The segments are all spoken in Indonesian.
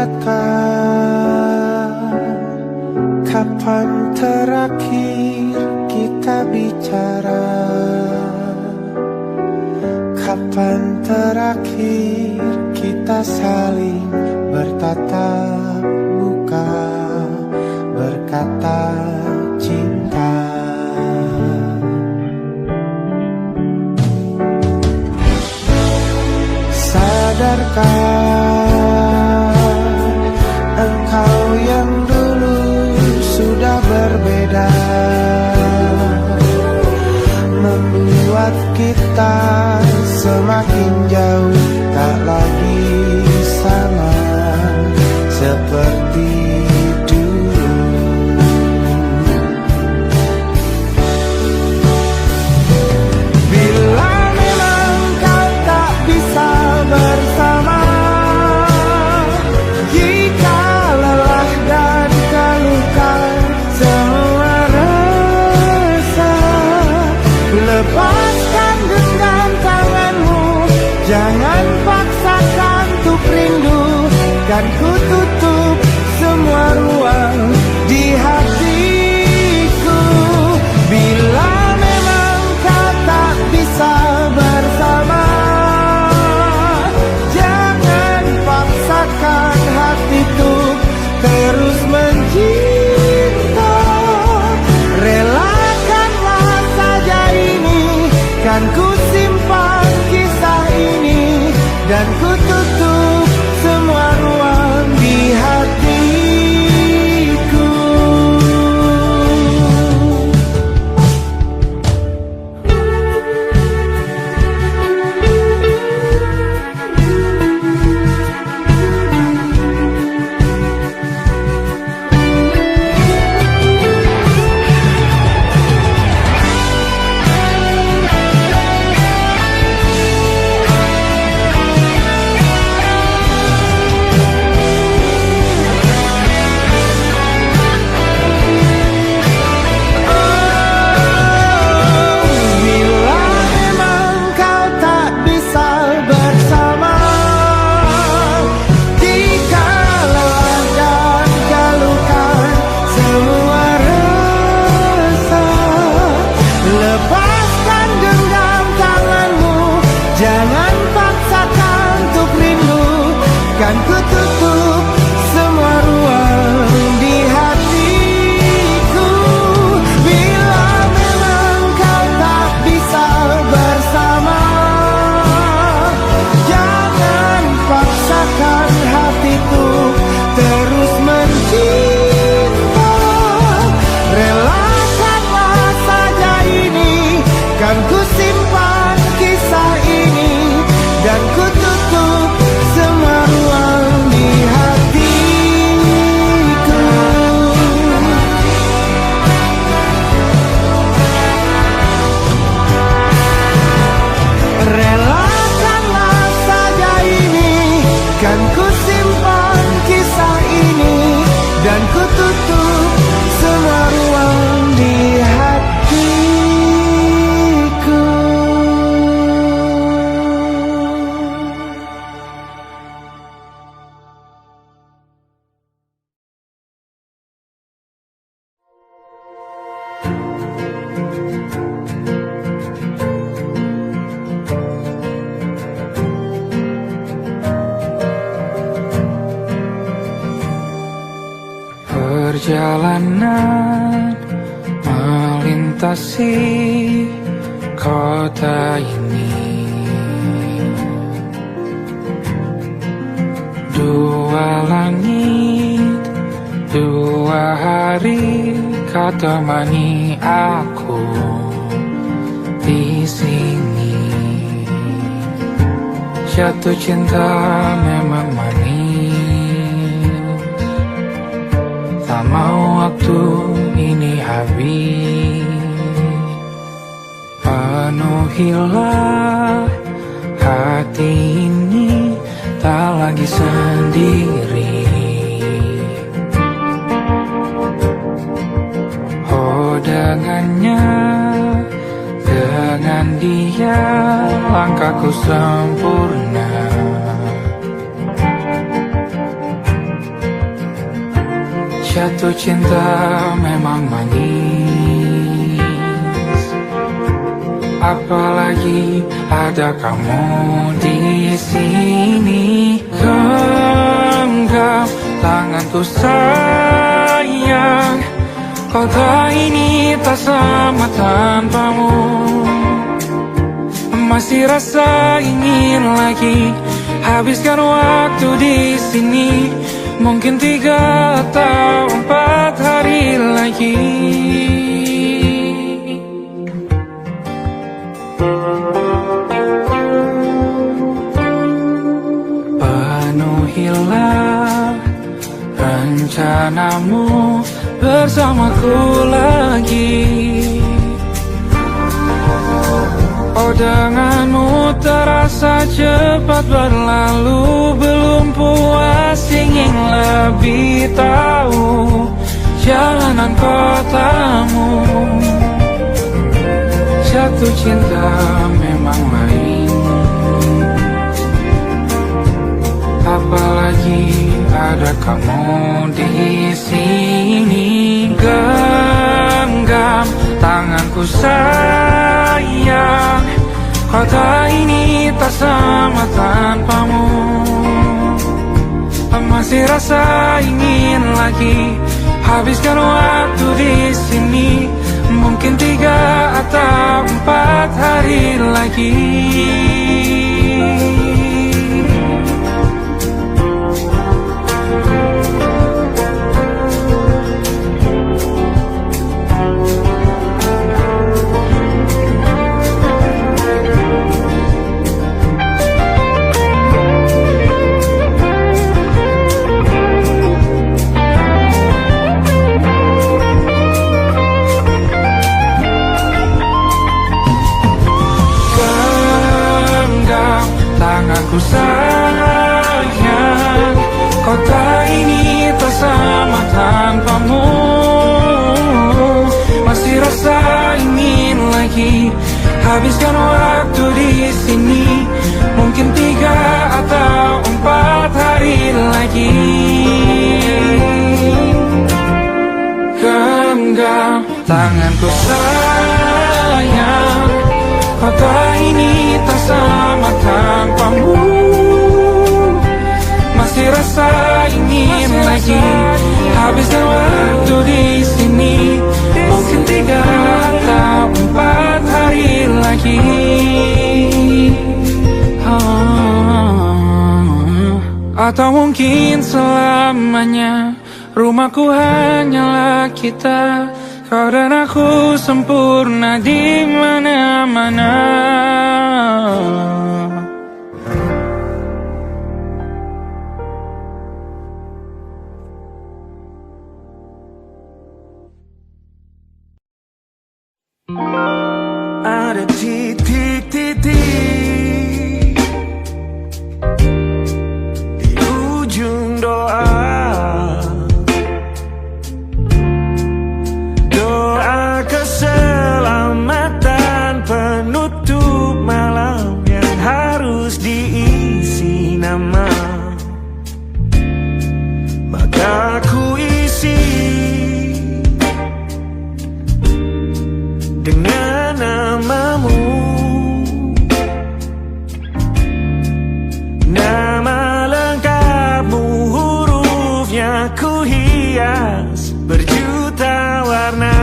ingatkah kapan terakhir kita bicara? Kapan terakhir kita saling bertatap muka, berkata cinta? Sadarkah engkau yang dulu sudah berbeda, membuat kita semakin jauh, tak lagi sama seperti dulu. Bila memang kau tak bisa bersama, jika lelah dan keluhkan semua rasa, lepaskan genggam tanganmu, jangan paksakan untuk rindu, kan ku tutup semua ruang di hatiku. Bila memang kau tak bisa bersama, jangan paksakan hatiku terus mencinta. Relakanlah saja ini, kan ku simpan kisah ini, dan ku tutup semua ruang di hatiku. Jangan paksakan untuk rindu, kan ku tutup semua ruang di hatiku. Bila memang kau tak bisa bersama, jangan paksakan hatiku terus mencinta. Relakanlah saja ini, kan ku simpan kisah ini, dan ku tutup semua ruang di hatiku. Relakanlah saja ini, kan ku simpan kisah ini, dan ku tutup semua ruang di hatiku. Perjalanan melintasi kota ini, dua langit, dua hari kau temani aku di sini. Jatuh cinta memang manis, tak mau waktu ini habis. Penuhilah hati ini, tak lagi sendiri. Oh dengannya, dengan dia langkahku sempurna. Jatuh cinta memang manis, apalagi ada kamu di sini. Genggam tanganku sayang, kota ini tak sama tanpamu. Masih rasa ingin lagi habiskan waktu di sini. Mungkin 3 atau 4 hari lagi. Penuhilah rencanamu bersamaku lagi. Oh, denganmu terasa cepat berlalu. Belum puas ingin lebih tahu jalanan kotamu. Jatuh cinta memang lain, apalagi ada kamu di sini. Genggam tanganku sayang, kota ini tak sama tanpamu. Masih rasa ingin lagi habiskan waktu di sini. Mungkin 3 atau 4 hari lagi. Tanganku sayang, kota ini tak sama tanpamu. Masih rasa ingin lagi habiskan waktu di sini. Mungkin 3 atau 4 hari lagi. Genggam tanganku sayang, kota ini tak sama tanpamu. Masih rasa ingin lagi habiskan waktu di sini. Mungkin 3 atau 4 hari lagi. Atau mungkin selamanya. Rumahku hanyalah kita, kau dan aku sempurna di mana-mana. Ada titik-titik di ujung doa. Doa keselamatan penutup malam yang harus diisi nama. Maka ku isi dengan namamu. Nama lengkapmu, hurufnya ku hias berjuta warna.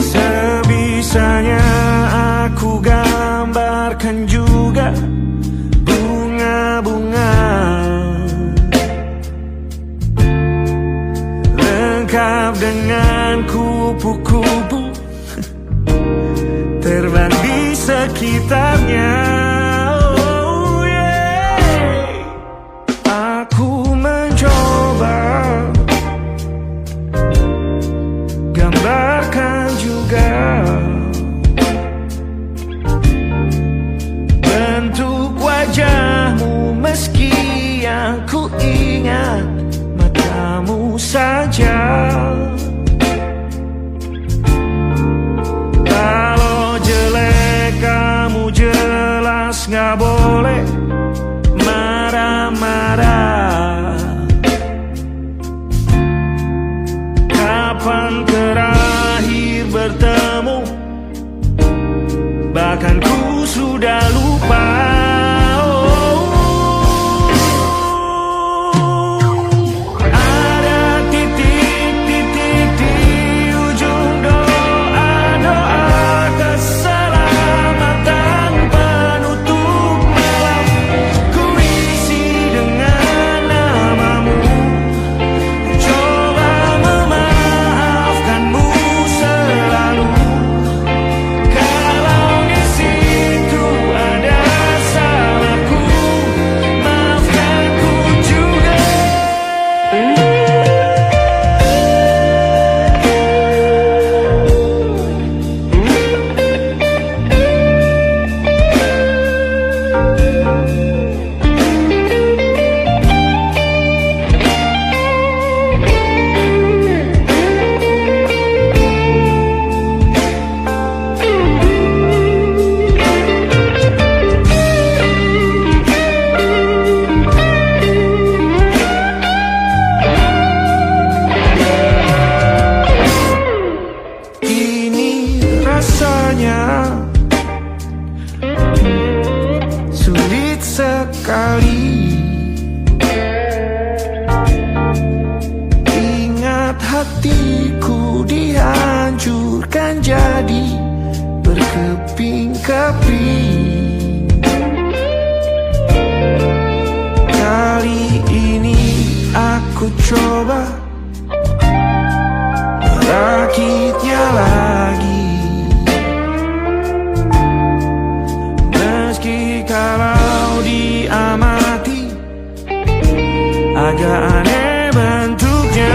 Sebisanya aku gambarkan juga bunga-bunga, lengkap dengan kupu-kupu terbang di sekitarnya. Oh yeah. Aku mencoba gambarkan juga bentuk wajahmu, meski yang ku ingat matamu saja. Kalau jelek kamu jelas gak boleh marah-marah. kapan terakhir bertemu, bahkan ku sudah lupa. Sulit sekali ingat hatiku dihancurkan jadi berkeping-keping. Kali ini aku coba merakitnya lagi. Kalau diamati agak aneh bentuknya.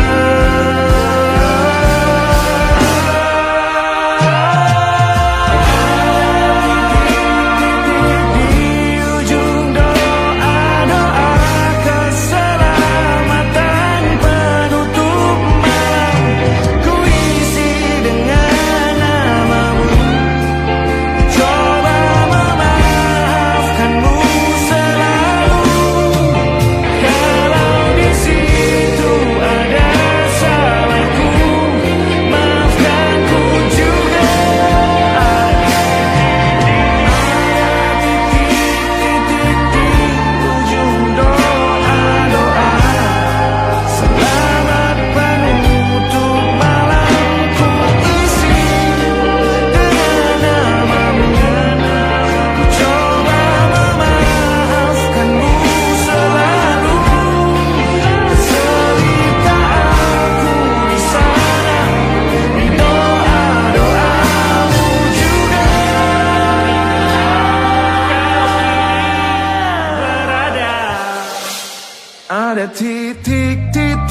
Ada titik-titik.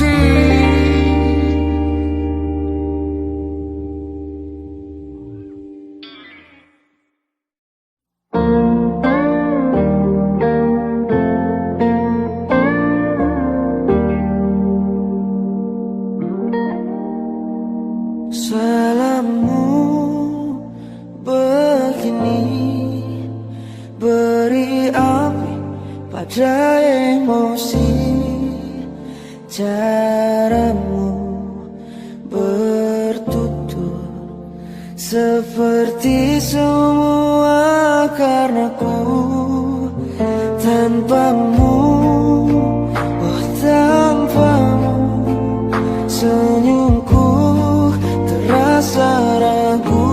Salahmu begini, beri api pada emosi. Caramu bertutur seperti semua karenaku. Tanpamu, oh tanpamu, senyumku terasa ragu.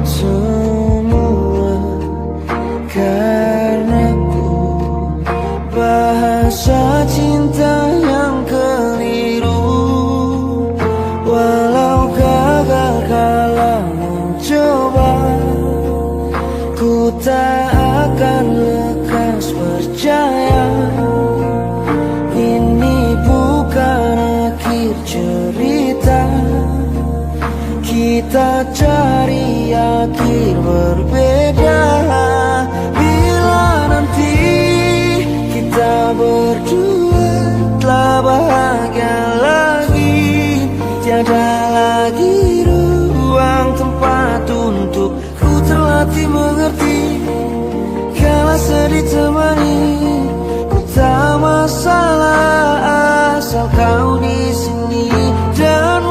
Semua karenaku, bahasa cinta yang keliru. Walau gagal kala mencoba, ku tak akan lekas percaya. Ini bukan akhir cerita, kita cari akhir berbeda. Bila nanti kita berdua telah bahagia lagi, tiada lagi ruang tempat untuk ku terlatih mengerti. Kala sedih temani, ku tak masalah asal kau di sini dan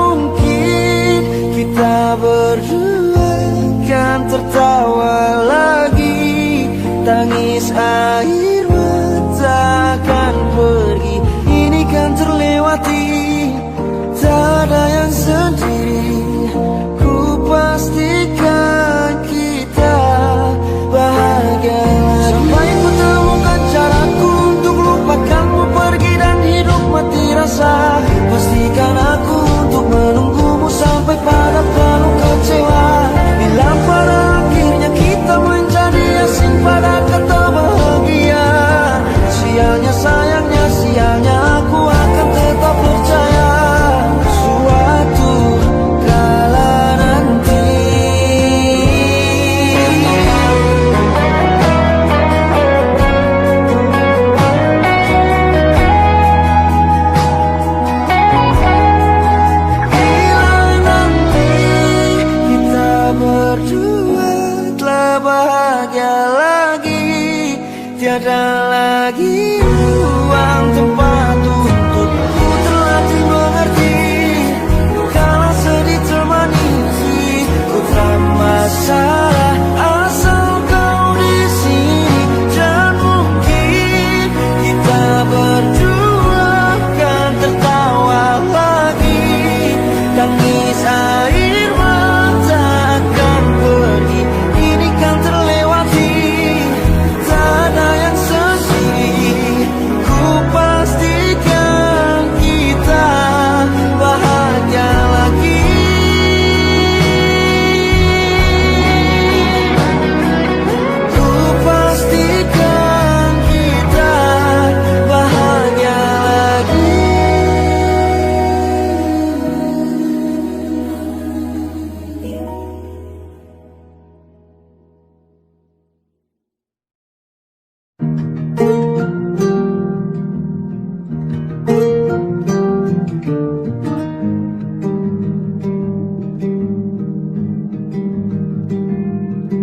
Tangis air mata akan pergi, ini kan terlewati. Tak ada yang sendiri, ku pastikan kita bahagia lagi. Ku pastikan kita bahagia lagi.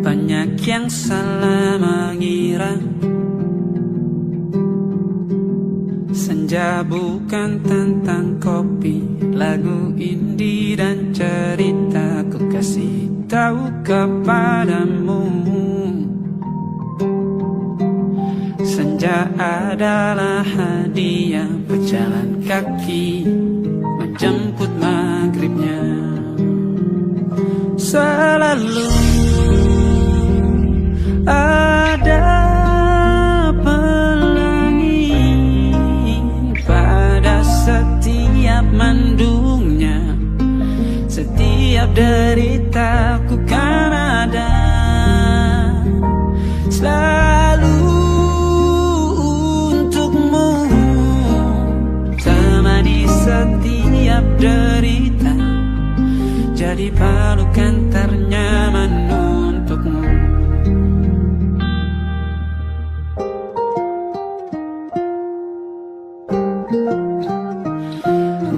Banyak yang salah mengira senja bukan tentang kopi, lagu indie dan cerita. Ku kasih tahu kepadamu, senja adalah hadiah berjalan kaki menjemput maghribnya. Selalu ada pelangi pada setiap mendungnya, setiap deritaku kan ada selalu untukmu, temani setiap derita, jadi pelukan ternyaman untukmu.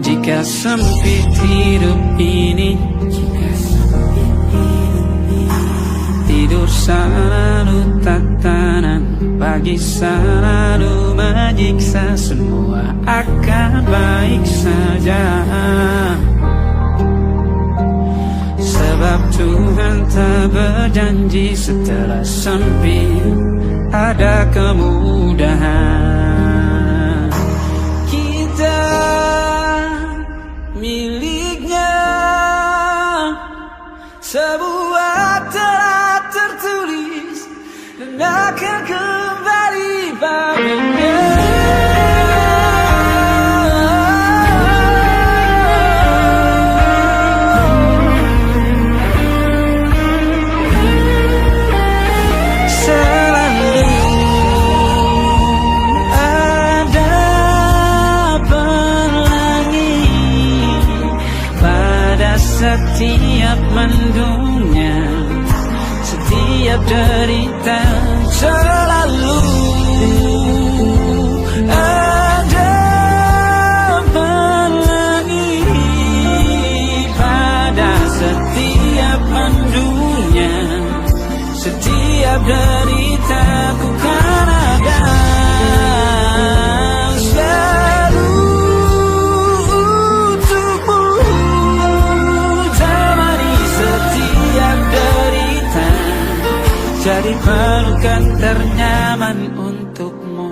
Jika sempit hidup ini, tidur selalu tatanan, pagi selalu menyiksa, semua akan baik saja. Sebab Tuhan tak berjanji setelah sempit ada kemudahan. Kita miliknya sebuah telah tertulis dan akan kembali padanya. Setiap mendungnya, setiap derita, selalu ada pelangi pada setiap mendungnya, setiap derita ku kan ada. Jadi pelukan ternyaman untukmu.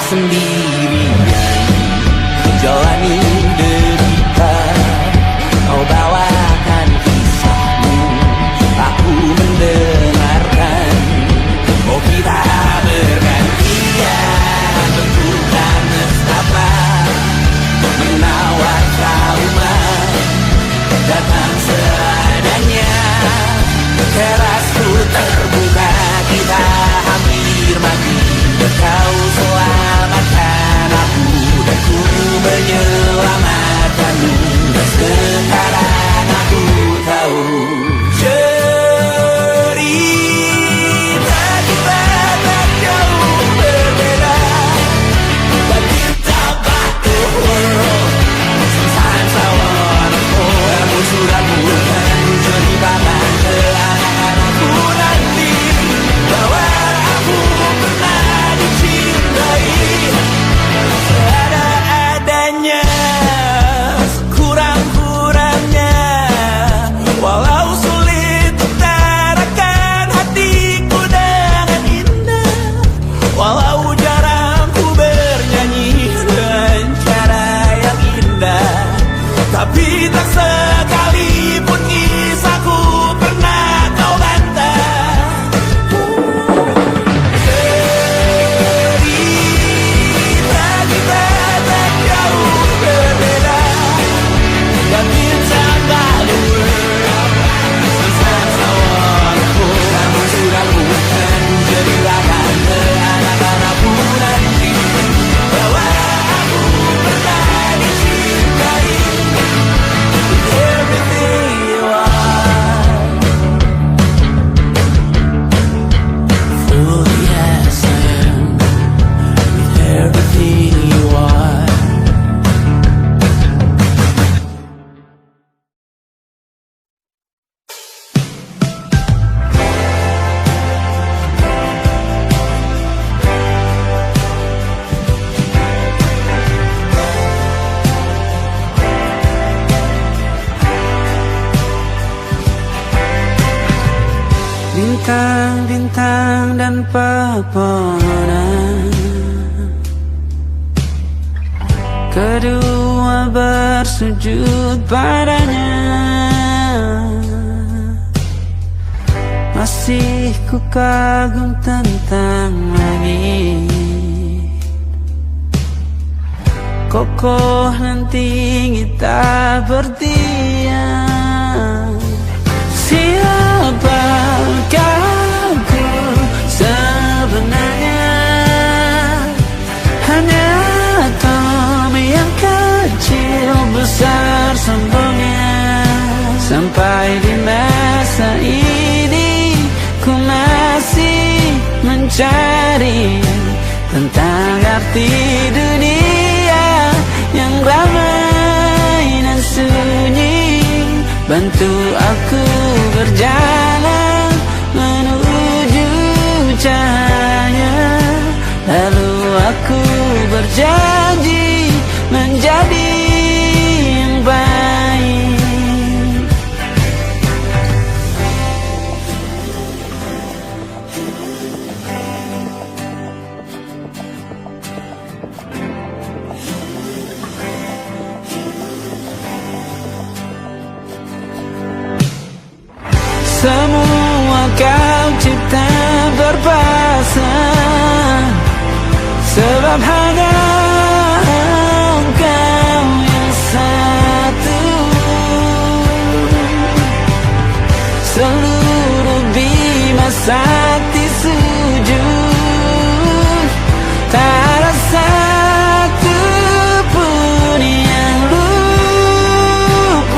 sendirian jalani derita. Kau bawakan kisahmu, aku mendengarkan. Oh kita bergantian bentukan nestapa, menawar trauma, datang seadanya. Terasku terbuka, kita hampir mati. Kau selamatkan aku dan ku menyelamatkanmu. Sekarang aku tahu cerita kita tak jauh berbeda. But it's about the world. Sometimes I wanna fall. Namun sudah bukan ceritakan ke anak-anakku nanti bahwa aku pernah dicintai seada-adanya, kurang-kurangnya. Walau sulit utarakan hatiku dengan indah, walau jarang ku bernyanyi dengan cara yang indah, tapi tak sekalipun kisahku pernah kau bantah. Cerita kita tak jauh berbeda, but it's about the world. Sometimes I wanna fall. Namun sudah bukan ceritakan ke anak-anakku nanti bahwa aku pernah dicintai. Everything you are, fully as I am, with everything you are. Bintang-bintang dan pepohonan, kedua bersujud padanya. Masih ku kagum tentang langit, kokoh dan tinggi tak berdiam. Siapakah aku sebenarnya? Hanya atom yang kecil besar sombongnya. Sampai di masa ini ku masih mencari tentang arti dunia yang ramai dan sunyi. Bantu aku berjalan menuju cahaya, lalu aku berjanji menjadi yang baik. Semua kau cipta berpasang, sebab hanya engkau yang satu. Seluruh bima sakti sujud, tak ada satu pun yang luput.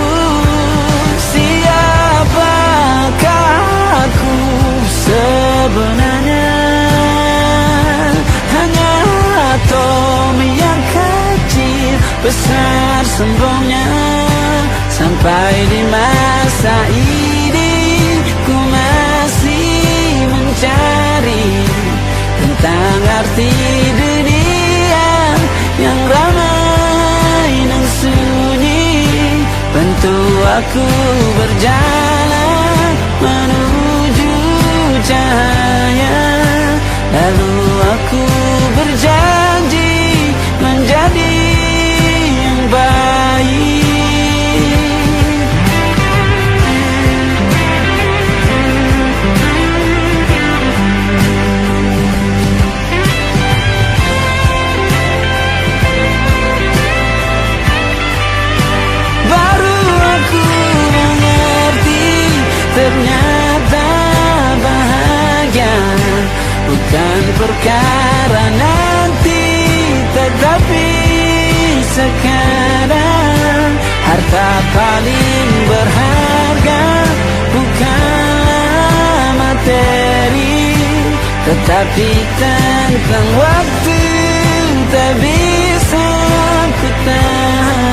Siapakah aku sebenarnya? Hanya atom yang kecil besar sombongnya. Sampai di masa ini ku masih mencari tentang arti dunia yang ramai dan sunyi. Bantu aku berjalan menuju cahaya, lalu aku berjanji ternyata bahagia bukan perkara nanti, tetapi sekarang. Harta paling berharga bukanlah materi, tetapi tentang waktu tak bisa ku tahan.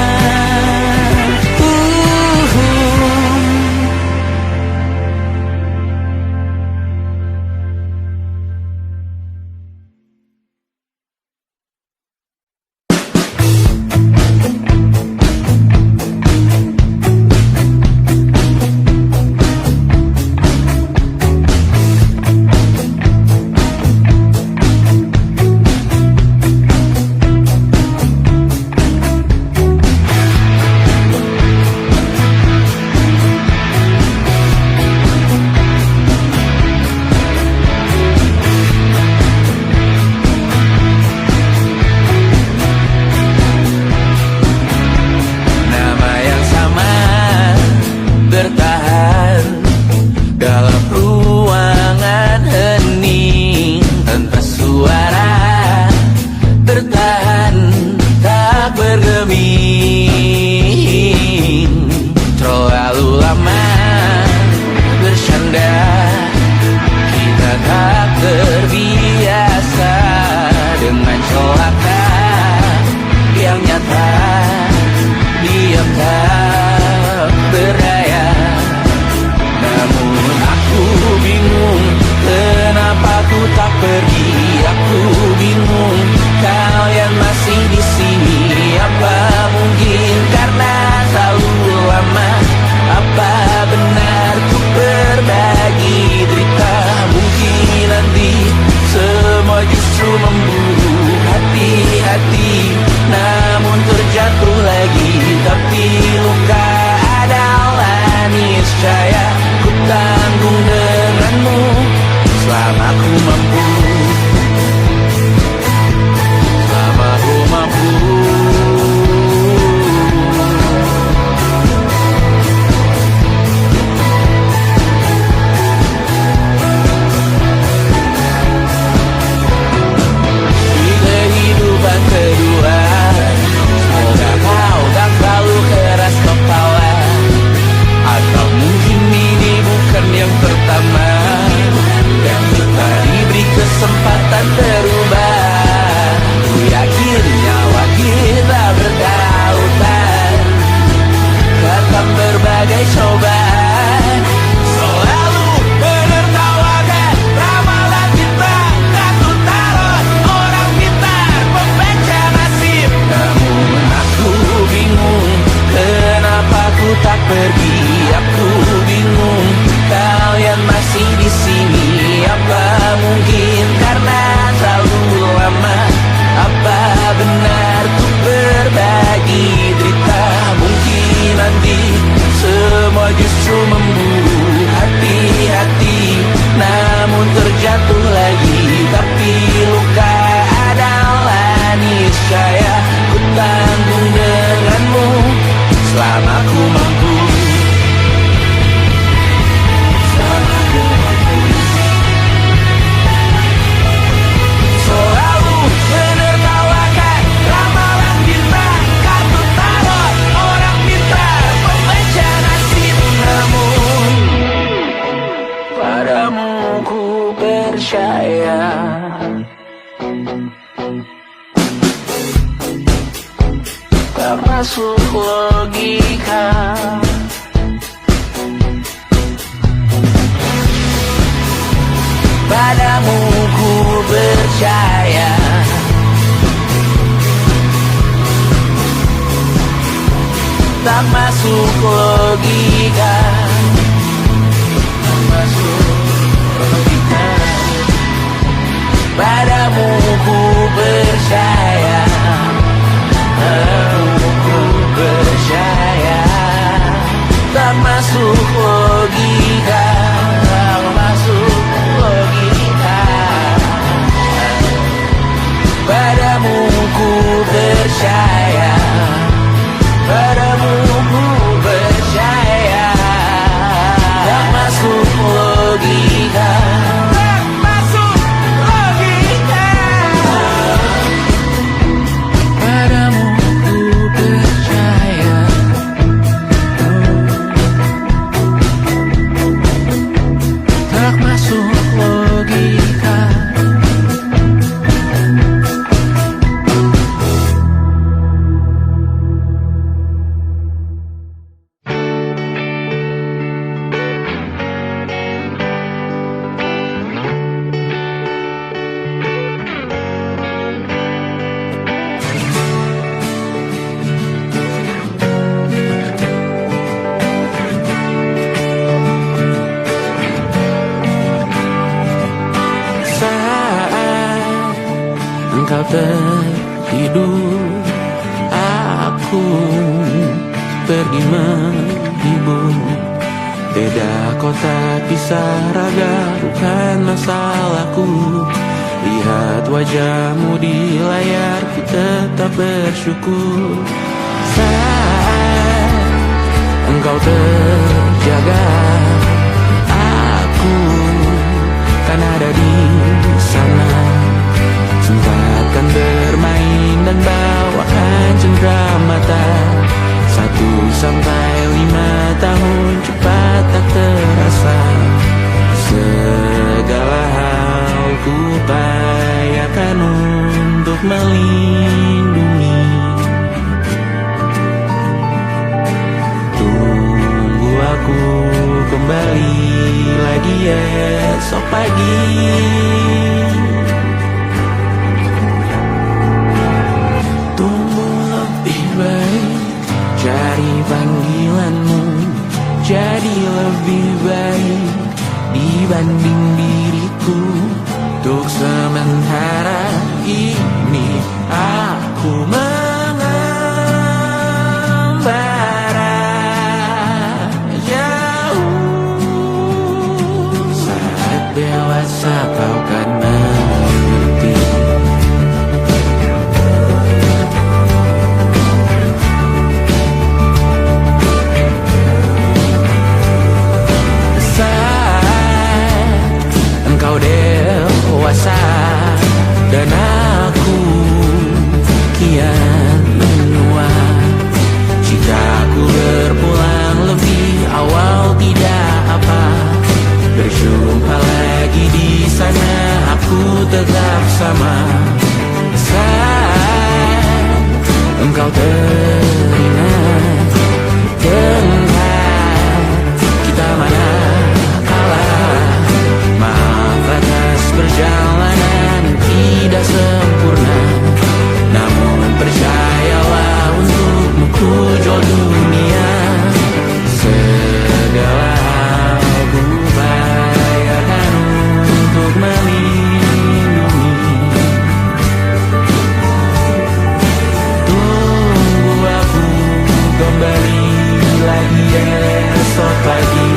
masuk logika. Padamu ku percaya, tak masuk logika, tak masuk logika. Padamu ku percaya, padamu ku percaya, tak masuk logika, tak masuk logika. Padamu ku percaya, padamu ku percaya, tak masuk tertidur, aku pergi menghibur. Beda kota pisah raga bukan masalahku. Lihat wajahmu di layar, ku tetap bersyukur. Saat engkau terjaga, aku kan ada di sana. Sempatkan bermain dan bawakan cendera mata. 1-5 tahun cepat tak terasa. Segala hal ku upayakan untuk melindungi. Tunggu aku kembali lagi esok pagi. Tunggu lebih baik, cari panggilanmu jadi lebih baik dibanding diriku. Untuk sementara ini aku mengembara jauh. Saat dewasa kau kan mengerti. Engkau dewasa dan aku kian menua. Jika aku berpulang lebih awal tidak apa. Berjumpa lagi di sana, aku tetap sama. Saat engkau teringat tentang kita mana atas perjalanan tidak sempurna, namun percayalah untukmu ku jual dunia. Segala hal ku bayarkan untuk melindungi. Tunggu aku kembali lagi esok pagi.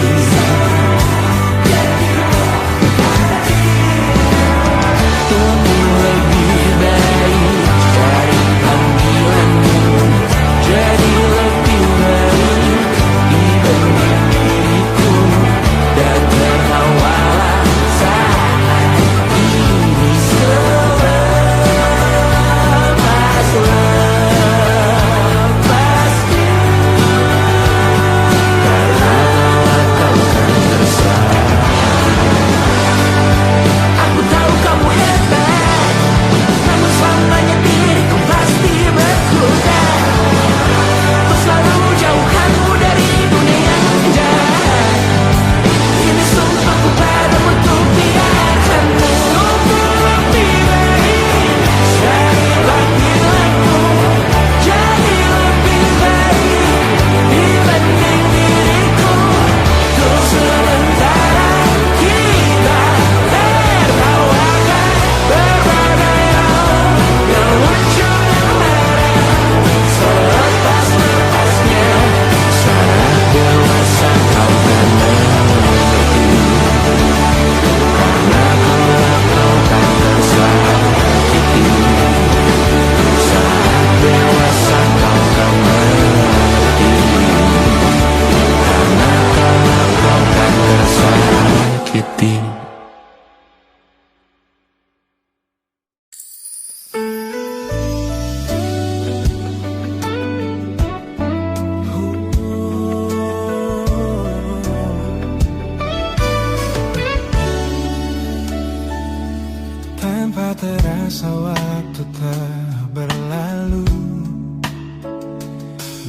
Terasa waktu telah berlalu.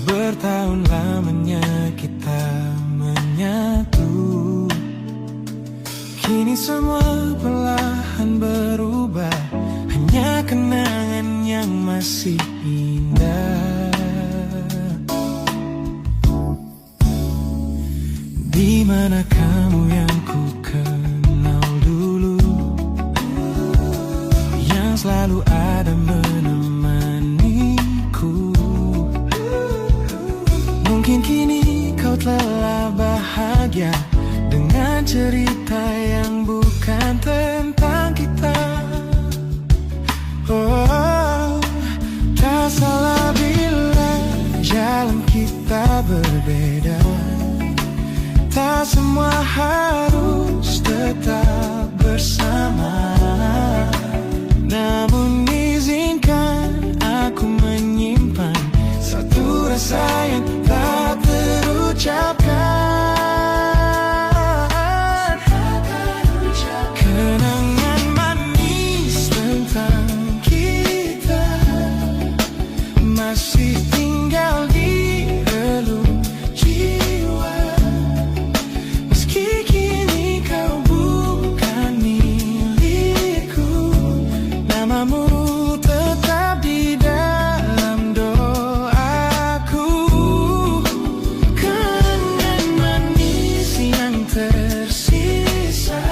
Bertahun lamanya kita menyatu. Kini semua perlahan berubah, hanya kenangan yang masih indah. Di mana kamu yang ku kenal dulu, yang selalu ada Mungkin kini kau telah bahagia dengan cerita yang bukan tentang kita. Oh, tak salah bila jalan kita berbeda. Tak semua harus tetap bersama. Namun izinkan aku menyimpan satu rasa yang tak terucapkan. Kenangan manis tentang kita masih tinggal di relung jiwa. Meski kini kau bukan milikku, namamu tetap di dalam doaku. Kenangan manis yang tersisa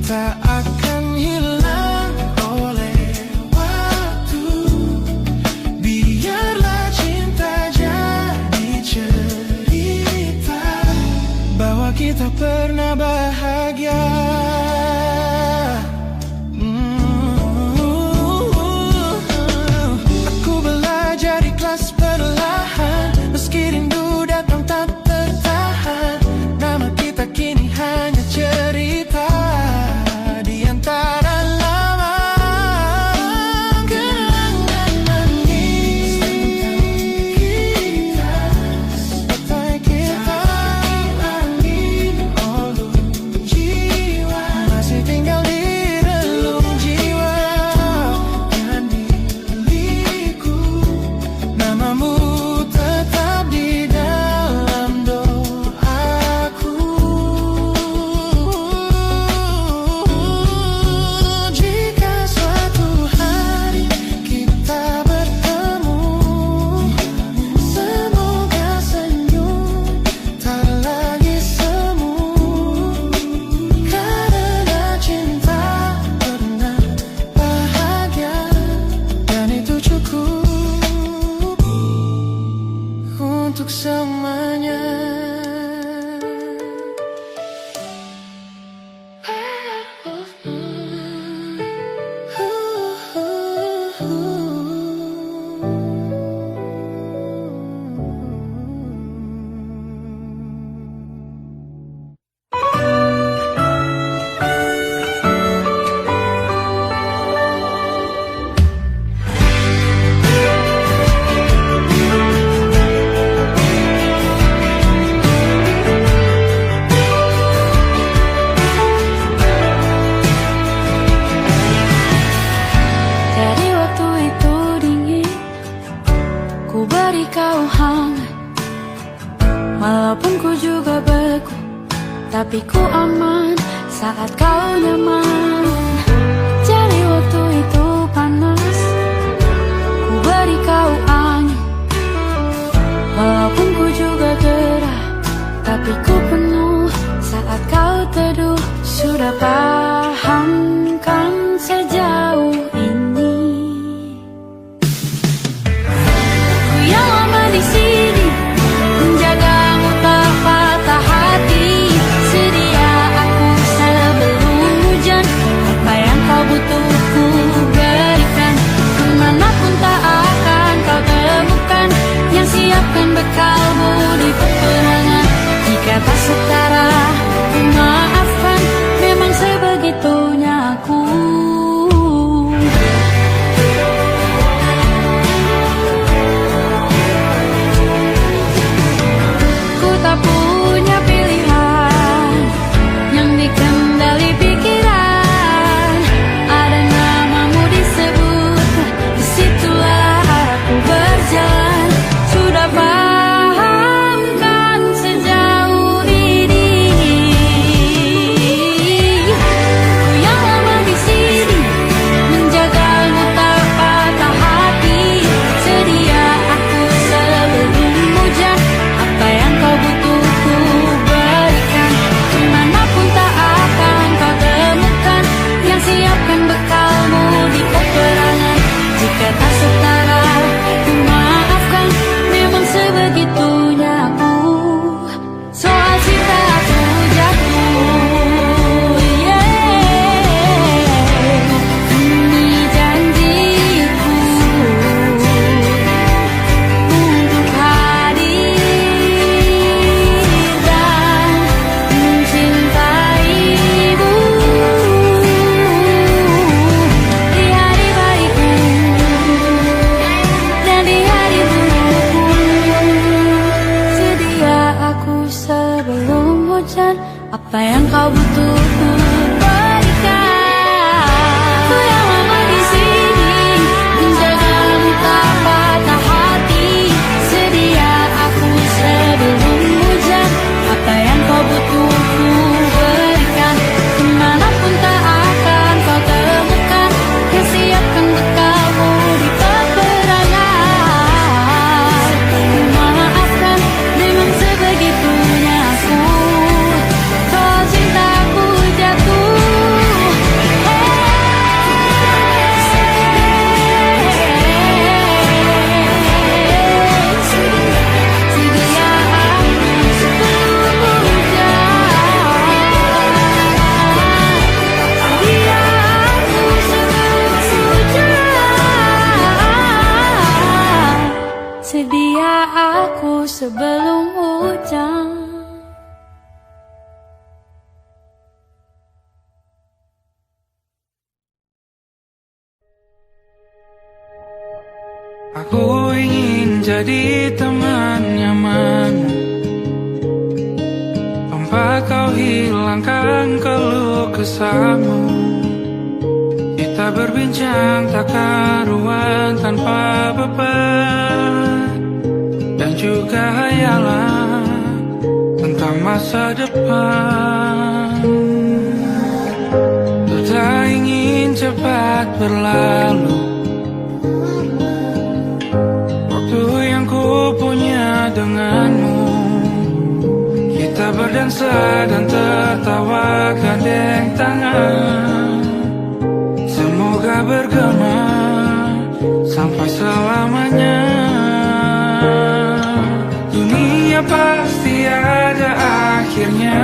tak akan hilang oleh waktu. Biarlah cinta jadi cerita bahwa kita pernah bahagia. Aku belajar ikhlas perlahan, meski rindu datang tak tertahan. Nama kita kini hanya cerita di antara lama. Kenangan manis tentang kita, angin olung jiwa masih tinggal di relung jiwa. Dan milikku, namamu tetap di dalam doaku. Jika suatu hari kita bertemu, semoga senyum tak lagi semu. Karena cinta pernah bahagia, dan itu cukup untuk semuanya. Jadi waktu itu dingin, ku beri kau hangat. Walaupun ku juga beku, tapi ku aman saat kau nyaman. Jadi waktu itu panas, ku beri kau angin. Walaupun ku juga gerah, tapi ku penuh saat kau teduh. Sudah paham kan sejauh ini? Ku yang lama di sini, menjagamu tak patah hati. Sedia aku sebelum hujan, apa yang kau butuh ku berikan. Kemanapun tak akan kau temukan yang siapkan bekalmu di peperangan. Jika tak setara, ku maafkan, memang sebegini. hujan. Apa yang kau butuh ku berikan. Ku yang lama di sini menjagamu tak patah hati. Sedia aku sebelum hujan. Apa yang kau butuh ku berikan. Kemanapun tak akan kau temukan. Kesiapkan bekalmu di peperangan. Maafkan memang sebegitunya aku. Kau cintaku jatuh. Sedia aku sebelum hujan. Sedia aku sebelum hujan. Sedia aku sebelum hujan. Aku ingin jadi teman nyaman, tempat kau hilangkan keluh kesahmu. Kita berbincang tak karuan tanpa beban, dan juga hayalan tentang masa depan. Ku tak ingin cepat berlalu waktu yang ku punya denganmu. Kita berdansa dan tertawa gandeng tangan. Semoga bergema sampai selamanya. Dunia pasti ada akhirnya.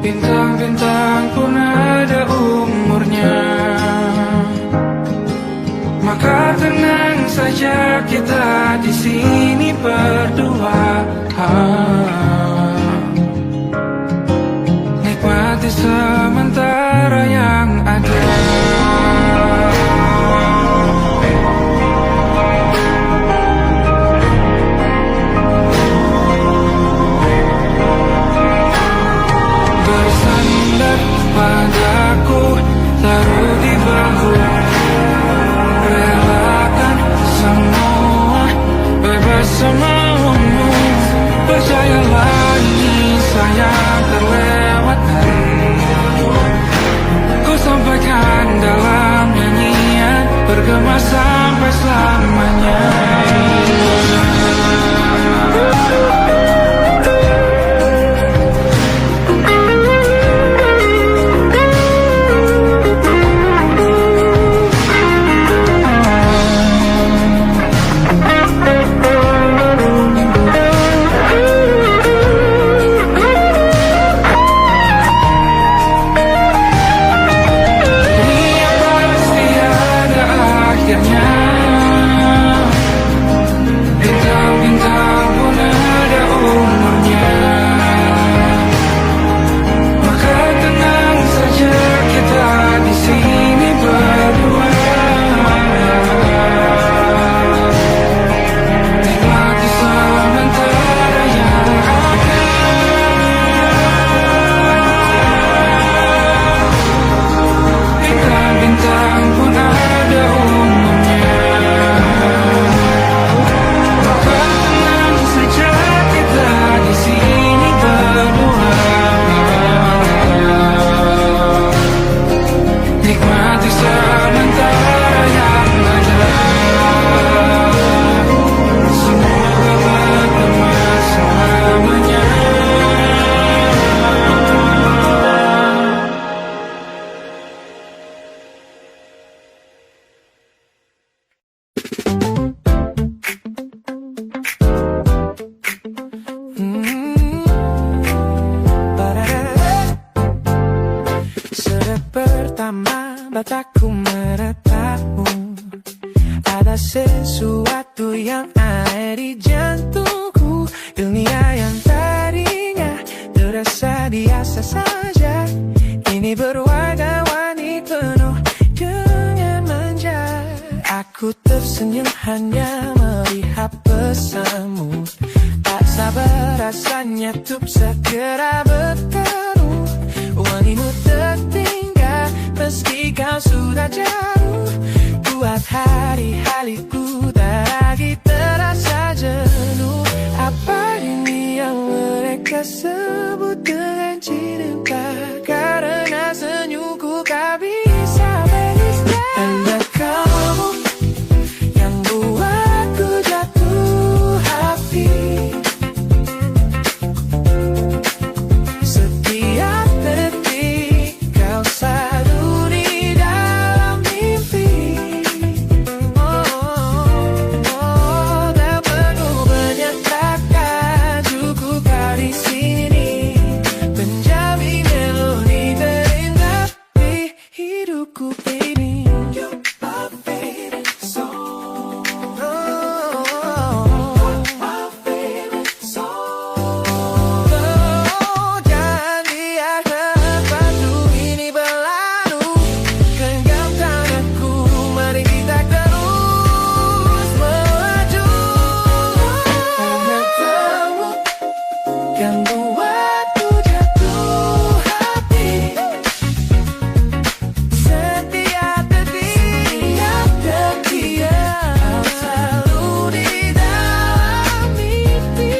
Bintang-bintang pun ada umurnya. Maka tenang saja kita di sini berdua. Nikmati sementara yang ada. Bersandar padaku, taruh di bahu. Relakan semua, bebas semaumu. Percayalah ini sayang terlewatkan. Ku sampaikan dalam nyanyian, bergema sampai selamanya. Dunia pasti ada akhirnya. Bintang-bintang pun ada umurnya. Maka tenang saja kita di sini berdua. Nikmati sementara yang ada. Bintang-bintang pun ada umurnya. Maka tenang saja kita di sini berdua. Nikmati sementara yang ada. Semoga bergema selamanya. Sudut pertama mataku menatapmu. Ada sesuatu yang ada di jantungku. Dunia yang tadinya terasa biasa saja, kini berwarna-warni penuh dengan manja. Aku tersenyum hanya melihat pesanmu. Tak Tak sabar rasanya untuk segera bertemu. Wangimu tertinggal meski kau sudah jauh. Buat hari-hariku tak lagi terasa jenuh. Apa ini yang mereka sebut dengan cinta? Karena senyumku kau bisa belisnya. Tanda kamu yang buatku jatuh hati. Setiap detik kau selalu di dalam mimpi. Tak perlu banyak kata, cukup kau di sini menjadi melodi terindah di hidupku ini. You are favorite song. My favorite song. Jangan biarkan waktu ini berlalu. Genggam tanganku, mari kita terus melaju. Karena kamu yang buatku jatuh hati. Setiap detik kau selalu di dalam mimpi.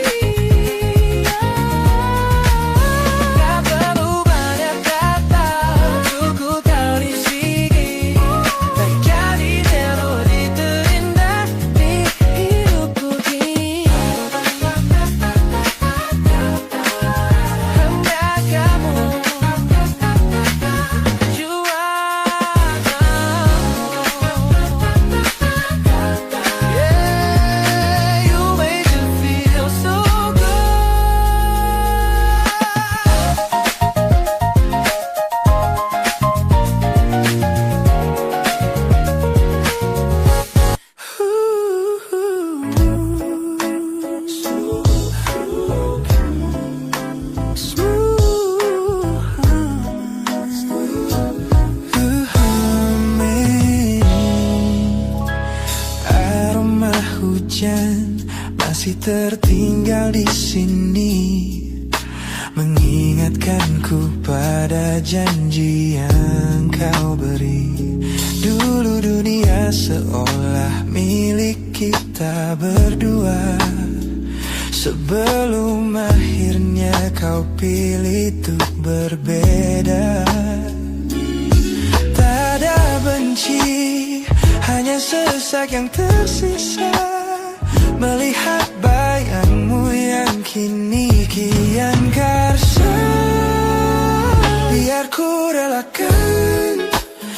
Tak perlu banyak kata, cukup kau di sini menjadi melodi terindah di hidupku ini. Hanya kamu, you yeah, you make me feel so good. Aroma hujan masih tertinggal di sini, mengingatkanku pada janji yang kau beri. Dulu dunia seolah milik kita berdua, sebelum akhirnya kau pilih untuk berbeda. Tak ada benci, hanya sesak yang tersisa, melihat bayangmu yang kini kian karsa. Biar ku relakan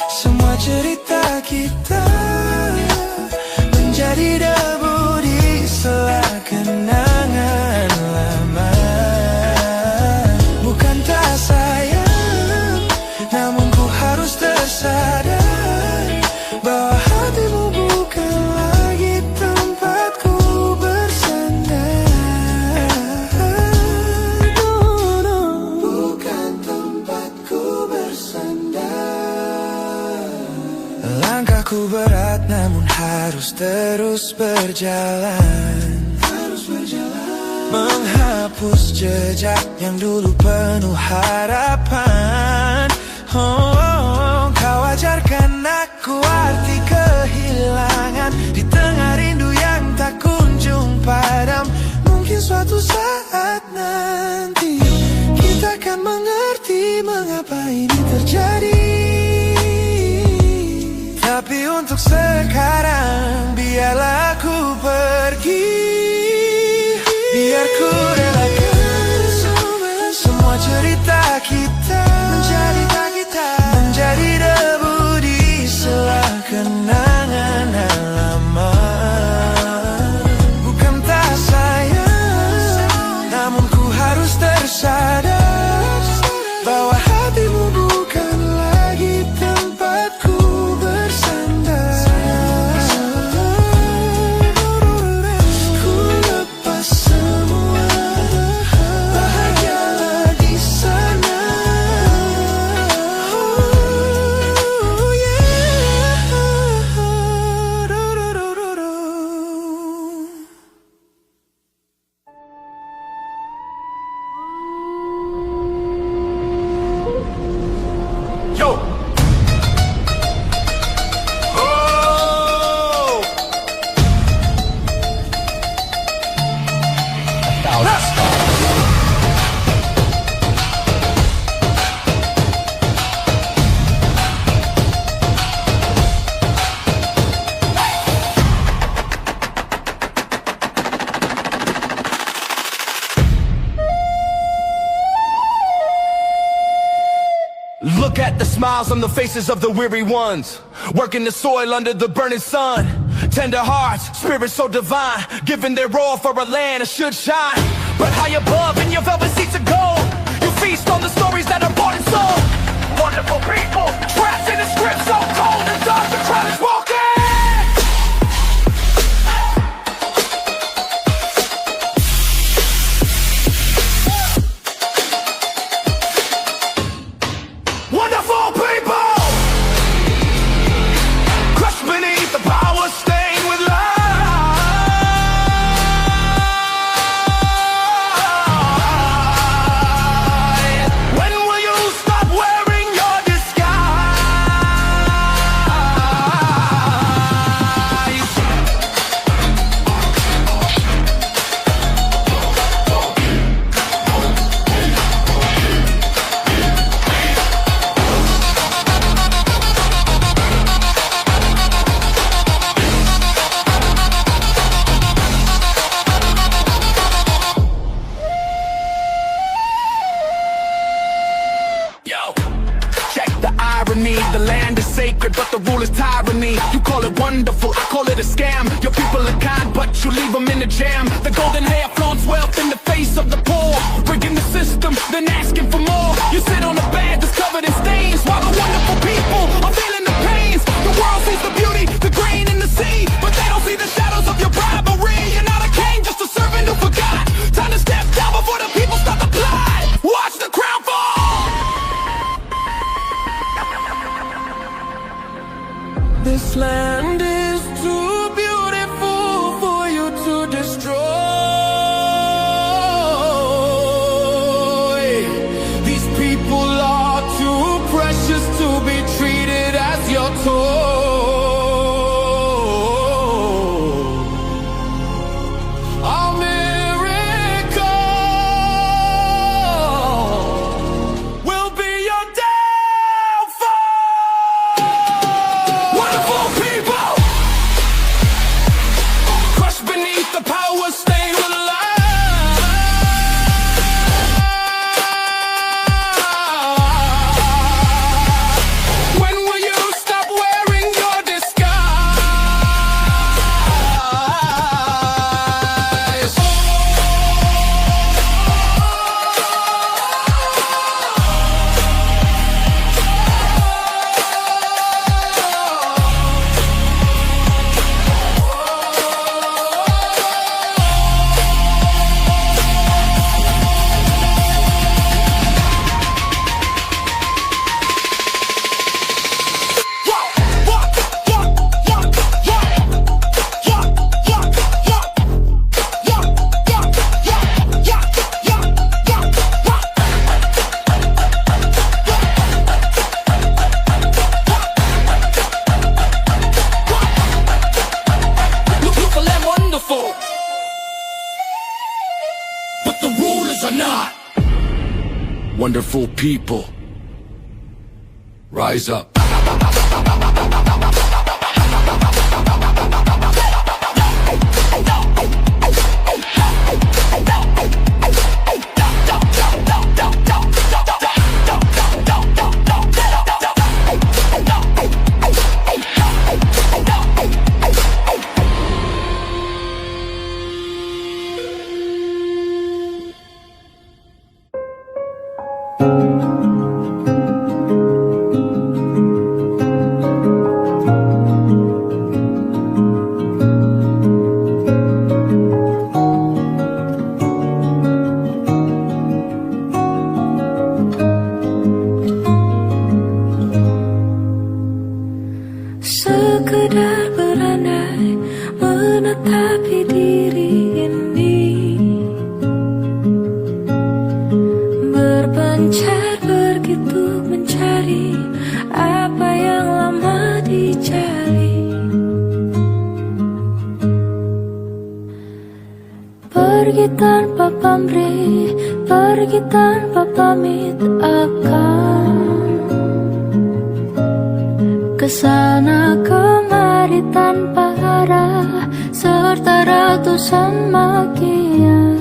semua cerita kita menjadi debu di sela kenangan lama. Bukan tak sayang, namun ku harus tersadar bahwa hatimu bukan lagi tempatku bersandar. Bukan tempatku bersandar. Langkahku berat namun harus terus berjalan, menghapus jejak yang dulu penuh harapan. Kau ajarkan aku arti kehilangan di tengah rindu yang tak kunjung padam. Mungkin suatu saat nanti kita akan mengerti mengapa ini terjadi. Tapi untuk sekarang biarlah aku pergi. Biar ku relakan semua cerita kita menjadi debu di sela kenangan lama. Bukan tak sayang, namun ku harus tersadar bahwa hatimu bukan lagi tempatku bersandar. Ku lepas semua the smiles on the faces of the weary ones, working the soil under the burning sun. Tender hearts, spirits so divine, giving their all for a land that should shine. But high above in your velvet seats of gold, you feast on the stories that are bought and sold. Wonderful people, trapped in a script so cold and dark the crowd is walking. Wonderful people, crushed beneath the power stained with light. When will you stop wearing your disguise? Yo, check the irony. The land is sacred, but the rule is tyranny. You call it wonderful, I call it a scam. Your people are kind, but you leave them in the jam. The golden hair flaunts wealth in the face of the poor, rigging the system, then asking for more. You sit on a bed that's covered in stains, while the wonderful people are feeling the pains. The world sees the beauty, the grain in the sea, but they don't see the shadows of your bribery. You're not a king, just a servant who forgot. Time to step down before the people start to plot. Watch the crown fall. This land is too beautiful for you to destroy. These people are too precious to be treated as your toy. A miracle will be your downfall. Wonderful people, crushed beneath the power stained with light. When will you stop wearing your disguise? Look for them wonderful, but the rulers are not. Wonderful people, rise up. Sekedar berandai menetapi diri ini, berpencar begitu mencari apa yang lama dicari. Pergi tanpa pamrih, pergi tanpa pamit akan kesana kemari tanpa arah serta ratusan makian.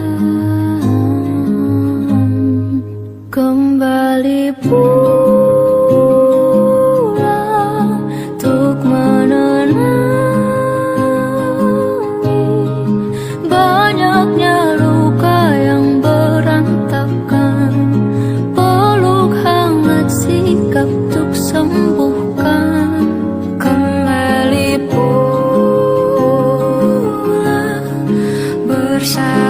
Kembali pulang bersama.